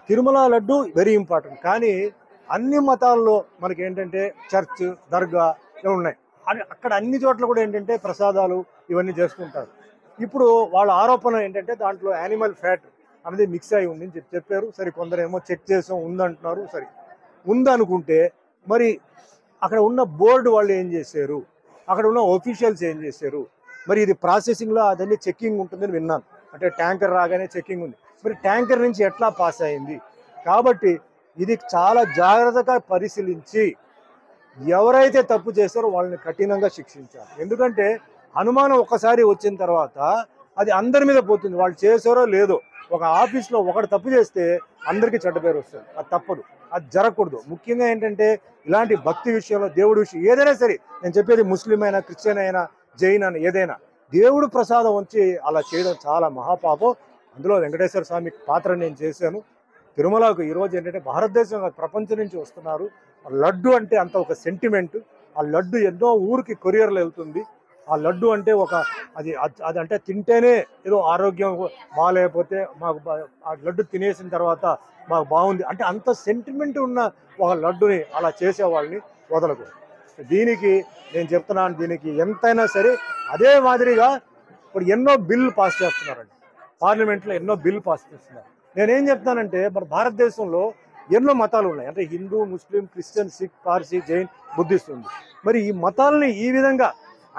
Tirumala laddu very important. కానీ అన్ని మతాల్లో మనకి ఏంటంటే చర్చ్, దర్గా ఉన్నాయి. అక్కడ అన్ని చోట్ల కూడా ఏంటంటే ప్రసాదాలు ఇవన్నీ చేస్తుంటారు. ఇప్పుడు వాళ్ళ ఆరోపణ ఏంటంటే దాంట్లో యానిమల్ ఫ్యాట్ అనేది మిక్స్ అయి ఉంది అని చెప్పారు. సరే, కొందరేమో చెక్ చేసాం ఉందంటున్నారు. సరే, ఉందనుకుంటే మరి అక్కడ ఉన్న బోర్డు వాళ్ళు ఏం చేశారు, అక్కడ ఉన్న ఒఫీషియల్స్ ఏం చేశారు? మరి ఇది ప్రాసెసింగ్లో అదన్నీ చెక్కింగ్ ఉంటుందని విన్నాను. అంటే ట్యాంకర్ రాగానే చెక్కింగ్ ఉంది. మరి ట్యాంకర్ నుంచి ఎట్లా పాస్ అయింది? కాబట్టి ఇది చాలా జాగ్రత్తగా పరిశీలించి ఎవరైతే తప్పు చేస్తారో వాళ్ళని కఠినంగా శిక్షించాలి. ఎందుకంటే అనుమానం ఒక్కసారి వచ్చిన తర్వాత అది అందరి మీద పోతుంది. వాళ్ళు చేసారో లేదో. ఒక ఆఫీస్లో ఒకటి తప్పు చేస్తే అందరికీ చెడ్డ పేరు వస్తుంది. అది తప్పదు, అది జరగకూడదు. ముఖ్యంగా ఏంటంటే ఇలాంటి భక్తి విషయంలో, దేవుడి విషయం ఏదైనా సరే, నేను చెప్పేది ముస్లిం అయినా, క్రిస్టియన్ అయినా, జైన్ అయినా, ఏదైనా దేవుడు ప్రసాదం వచ్చి అలా చేయడం చాలా మహాపాపం. అందులో వెంకటేశ్వర స్వామి పాత్ర నేను చేశాను. తిరుమలకు ఈరోజు ఏంటంటే భారతదేశం ప్రపంచం నుంచి వస్తున్నారు. లడ్డు అంటే అంత ఒక సెంటిమెంట్. ఆ లడ్డు ఎన్నో ఊరికి కొరియర్లో వెళ్తుంది. ఆ లడ్డు అంటే ఒక అది అది అంటే తింటేనే ఏదో ఆరోగ్యం బాగాలేకపోతే మాకు ఆ లడ్డు తినేసిన తర్వాత మాకు బాగుంది అంటే అంత సెంటిమెంట్ ఉన్న ఒక లడ్డుని అలా చేసేవాళ్ళని వదలకూడదు. దీనికి నేను చెప్తున్నాను, దీనికి ఎంతైనా సరే అదే మాదిరిగా ఇప్పుడు ఎన్నో బిల్లు పాస్ చేస్తున్నారండి. పార్లమెంట్లో ఎన్నో బిల్లు పాస్ చేస్తున్నారు. నేనేం చెప్తానంటే మన భారతదేశంలో ఎన్నో మతాలు ఉన్నాయి. అంటే Hindu, Muslim, Christian, Sikh, Parsi, Jain, Buddhist ఉంది. మరి ఈ మతాలని ఈ విధంగా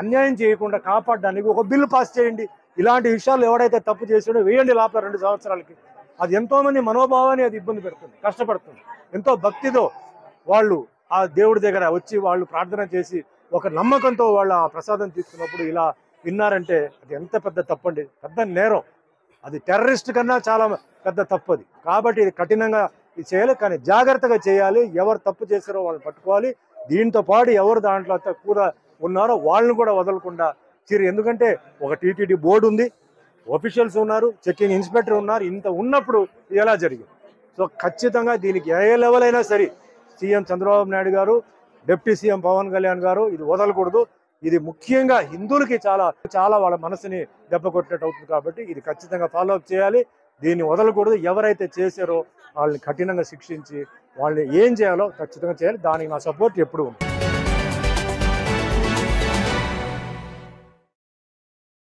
అన్యాయం చేయకుండా కాపాడడానికి ఒక బిల్లు పాస్ చేయండి. ఇలాంటి విషయాలు ఎవడైతే తప్పు చేసాడో వేయండి లోపల 2 సంవత్సరాలకి. అది ఎంతోమంది మనోభావాన్ని అది ఇబ్బంది పెడుతుంది, కష్టపడుతుంది. ఎంతో భక్తితో వాళ్ళు ఆ దేవుడి దగ్గర వచ్చి వాళ్ళు ప్రార్థన చేసి ఒక నమ్మకంతో వాళ్ళు ఆ ప్రసాదం తీసుకున్నప్పుడు ఇలా విన్నారంటే అది ఎంత పెద్ద తప్పండి, పెద్ద నేరం. అది టెర్రరిస్ట్ కన్నా చాలా పెద్ద తప్పు అది. కాబట్టి ఇది కఠినంగా ఇది చేయాలి, కానీ జాగ్రత్తగా చేయాలి. ఎవరు తప్పు చేశారో వాళ్ళని పట్టుకోవాలి. దీంతో పాటు ఎవరు దాంట్లో కూడా ఉన్నారో వాళ్ళని కూడా వదలకుండా ఎందుకంటే ఒక టీటీడీ బోర్డు ఉంది, ఆఫీషియల్స్ ఉన్నారు, చెక్కింగ్ ఇన్స్పెక్టర్ ఉన్నారు. ఇంత ఉన్నప్పుడు ఎలా జరిగింది? సో ఖచ్చితంగా దీనికి ఏ లెవెల్ అయినా సరే సీఎం చంద్రబాబు నాయుడు గారు, డిప్యూటీ సీఎం పవన్ కళ్యాణ్ గారు ఇది వదలకూడదు. ఇది ముఖ్యంగా హిందువులకి చాలా చాలా వాళ్ళ మనసుని దెబ్బ కొట్టినట్టు అవుతుంది. కాబట్టి ఇది ఖచ్చితంగా ఫాలో అప్ చేయాలి. దీన్ని వదలకూడదు. ఎవరైతే చేశారో వాళ్ళని కఠినంగా శిక్షించి వాళ్ళని ఏం చేయాలో ఖచ్చితంగా చేయాలి. దానికి నా సపోర్ట్ ఎప్పుడు ఉంది.